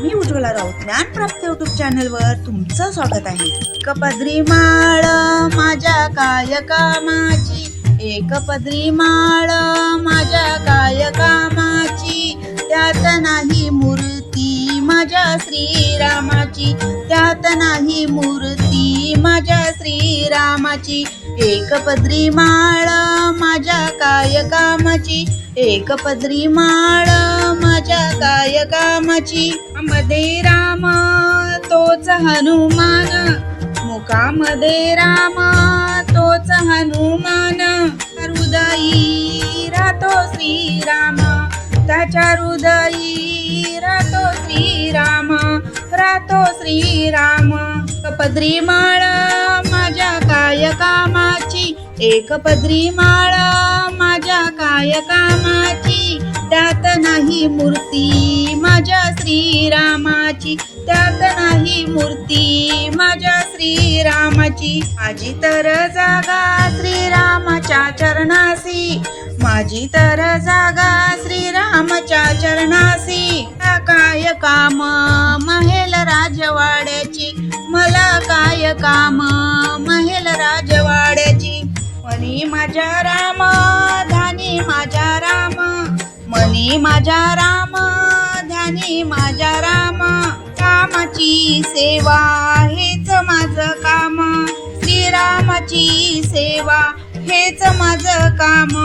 मी Ujjwala Raut ज्ञानप्राप्ती YouTube चॅनलवर तुमचं स्वागत आहे। एक पदरी माळ माझ्या कायकामाची, एक पदरी माळ माझ्या कायकामाची, त्यात नाही मूर्ती माझ्या श्रीरामाची, त्यात नाही मूर्ती माझ्या श्रीरामाची। एक पदरी माळ माझ्या कायकामाची, एक पदरी माळ माझ्या कायकामाची। मध्ये राम तोच हनुमान, मुखामध्ये राम तोच हनुमान, हृदयी राहतो श्रीराम, त्याच्या हृदयी राहतो श्रीराम, राहतो श्रीराम। पदरी माळ माझ्या कायकामाची, एक पदरी माळ माझ्या कायकामाची, त्यात नाही मूर्ती माझ्या श्रीरामाची, त्यात नाही मूर्ती माझ्या श्रीरामाची। माझी तर जागा श्रीरामाच्या चरणासी, माझी तर जागा श्रीरामाच्या चरणासी। काय काम महेल राजवाड्याची, मला काय काम महेल राजवाड्याची। मनी माझ्या राम ध्यानी माझ्या राम, मनी माझ्या राम ध्यानी माझ्या राम। कामाची सेवा हेच माझं काम, श्रीरामाची सेवा हेच माझं काम।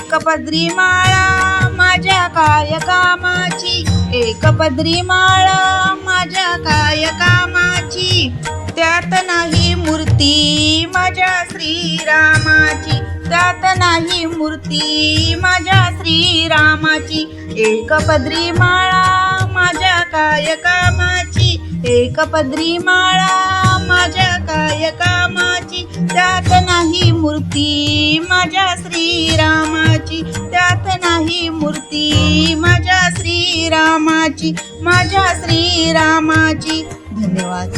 एक पदरी माळा माझ्या कायकामाची, एक पदरी माळा माझ्या कायकामाची, त्यात नाही मूर्ती माझ्या श्रीरामाची, त्यात नाही मूर्ती माझ्या श्रीरामाची। एक पदरी माळा माझ्या कायकामाची, एक पदरी माळा माझ्या कायकामाची, त्यात नाही मूर्ती माझ्या श्रीरामाची, त्यात नाही मूर्ती माझ्या श्रीरामाची, माझ्या श्रीरामाची। धन्यवाद।